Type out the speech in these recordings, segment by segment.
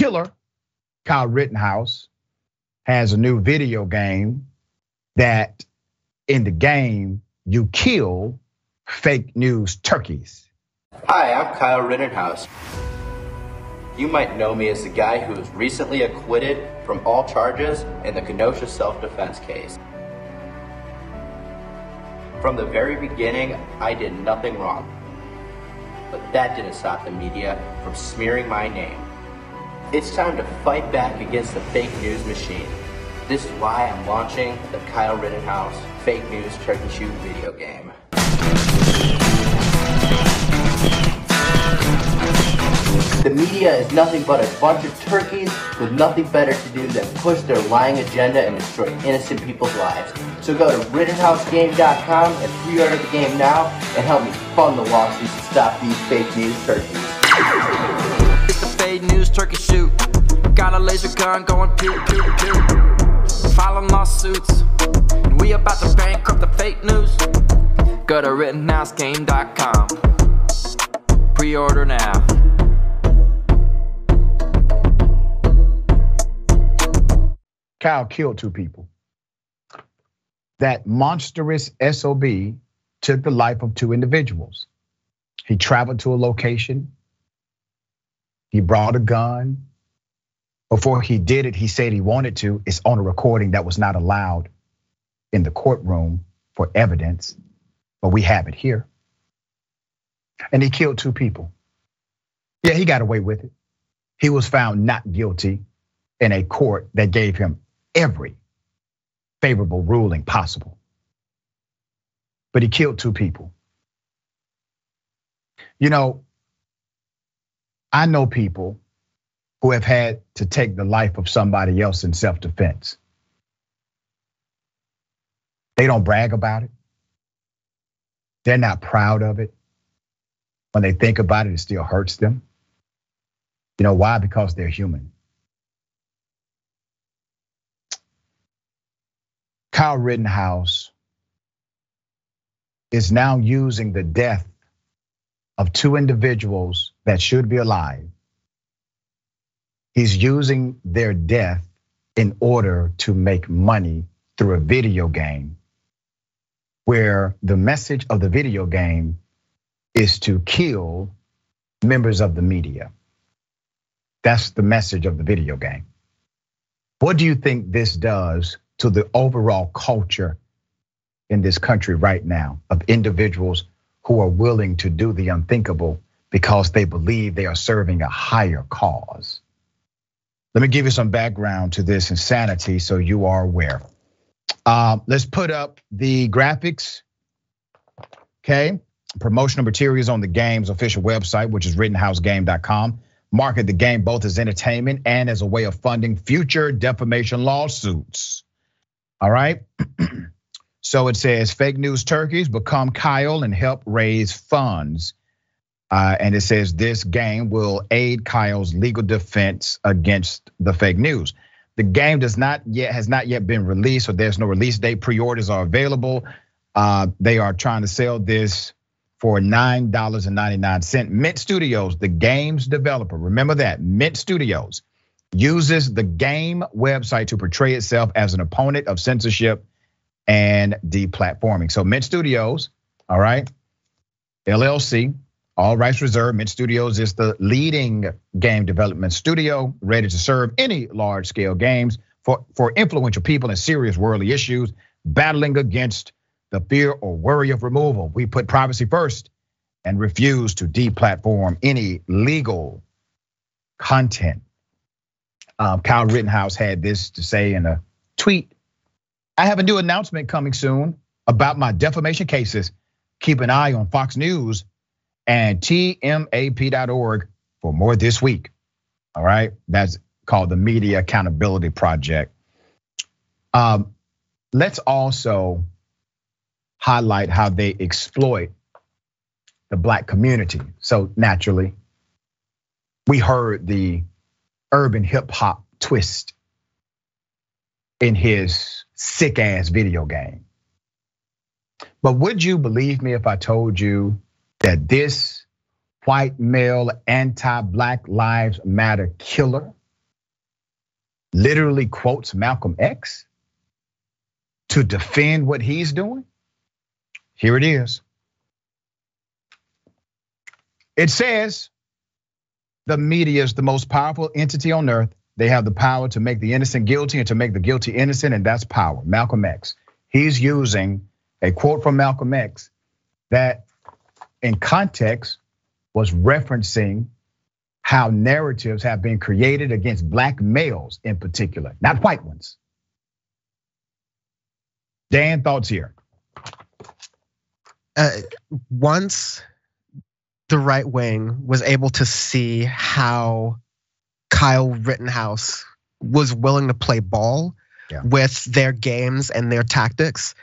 killer, Kyle Rittenhouse, has a new video game that in the game you kill fake news turkeys. Hi, I'm Kyle Rittenhouse. You might know me as the guy who was recently acquitted from all charges in the Kenosha self-defense case. From the very beginning, I did nothing wrong. But that didn't stop the media from smearing my name. It's time to fight back against the fake news machine. This is why I'm launching the Kyle Rittenhouse Fake News Turkey Shoot video game. The media is nothing but a bunch of turkeys with nothing better to do than push their lying agenda and destroy innocent people's lives. So go to RittenhouseGame.com and pre-order the game now and help me fund the lawsuits to stop these fake news turkeys. It's the fake news turkey shoot. Got a laser gun going pew pew pew. Filing lawsuits. And we about to bankrupt the fake news. Go to RittenhouseGame.com. Pre-order now. Kyle killed 2 people. That monstrous SOB took the life of 2 individuals. He traveled to a location. He brought a gun. Before he did it, he said he wanted to. It's on a recording that was not allowed in the courtroom for evidence, but we have it here. And he killed 2 people. Yeah, he got away with it. He was found not guilty in a court that gave him every favorable ruling possible. But he killed 2 people. You know, I know people who have had to take the life of somebody else in self-defense. They don't brag about it. They're not proud of it. When they think about it, it still hurts them. You know why? Because they're human. Kyle Rittenhouse is now using the death of 2 individuals that should be alive. He's using their death in order to make money through a video game where the message of the video game is to kill members of the media. That's the message of the video game. What do you think this does to the overall culture in this country right now of individuals who are willing to do the unthinkable because they believe they are serving a higher cause? Let me give you some background to this insanity so you are aware. Let's put up the graphics, okay? Promotional materials on the game's official website, which is RittenhouseGame.com. Market the game both as entertainment and as a way of funding future defamation lawsuits. All right, so it says fake news turkeys become Kyle and help raise funds. And it says this game will aid Kyle's legal defense against the fake news. The game has not yet been released, so there's no release date. Pre-orders are available. They are trying to sell this for $9.99. Mint Studios, the game's developer, remember that, Mint Studios, uses the game website to portray itself as an opponent of censorship and deplatforming. So Mint Studios, all right, LLC, all rights reserved. Mint Studios is the leading game development studio ready to serve any large scale games for influential people in serious worldly issues, battling against the fear or worry of removal. We put privacy first and refuse to deplatform any legal content. Kyle Rittenhouse had this to say in a tweet. I have a new announcement coming soon about my defamation cases. Keep an eye on Fox News and TMAP.org for more this week. All right, that's called the Media Accountability Project. Let's also highlight how they exploit the Black community. So naturally, we heard the urban hip hop twist in his sick ass video game. But would you believe me if I told you that this white male anti-Black Lives Matter killer literally quotes Malcolm X to defend what he's doing? Here it is. It says the media is the most powerful entity on earth. They have the power to make the innocent guilty and to make the guilty innocent, and that's power. Malcolm X. He's using a quote from Malcolm X that in context was referencing how narratives have been created against black males in particular, not white ones. Dan, thoughts here? Once the right wing was able to see how Kyle Rittenhouse was willing to play ball with their games and their tactics,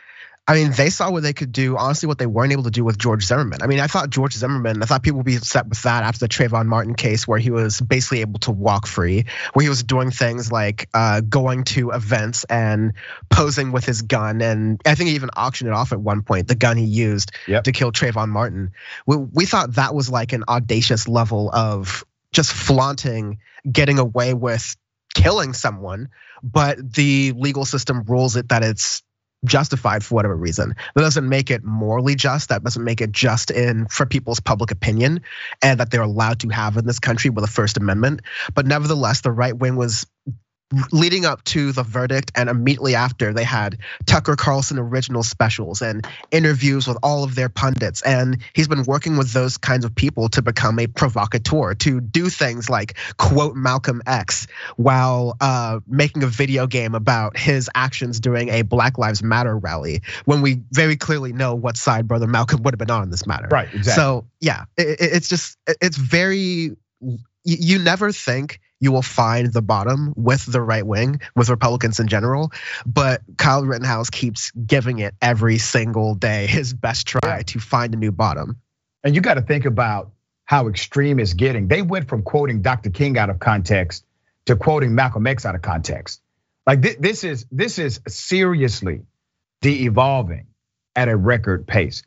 I mean, they saw what they could do, honestly, what they weren't able to do with George Zimmerman. I mean, I thought people would be upset with that after the Trayvon Martin case, where he was basically able to walk free, where he was doing things like going to events and posing with his gun. And I think he even auctioned it off at one point, the gun he used to kill Trayvon Martin. We thought that was like an audacious level of just flaunting, getting away with killing someone, but the legal system rules it that it's justified for whatever reason. That doesn't make it morally just. That doesn't make it just for people's public opinion and that they're allowed to have in this country with a First Amendment. But nevertheless, the right wing was leading up to the verdict, and immediately after, they had Tucker Carlson original specials and interviews with all of their pundits. And he's been working with those kinds of people to become a provocateur, to do things like quote Malcolm X while making a video game about his actions during a Black Lives Matter rally, when we very clearly know what side Brother Malcolm would have been on this matter. Right, exactly. So yeah, it's very, you never think you will find the bottom with the right wing, with Republicans in general. But Kyle Rittenhouse keeps giving it every single day his best try to find a new bottom. And you got to think about how extreme it's getting. They went from quoting Dr. King out of context to quoting Malcolm X out of context. Like this is seriously de-evolving at a record pace.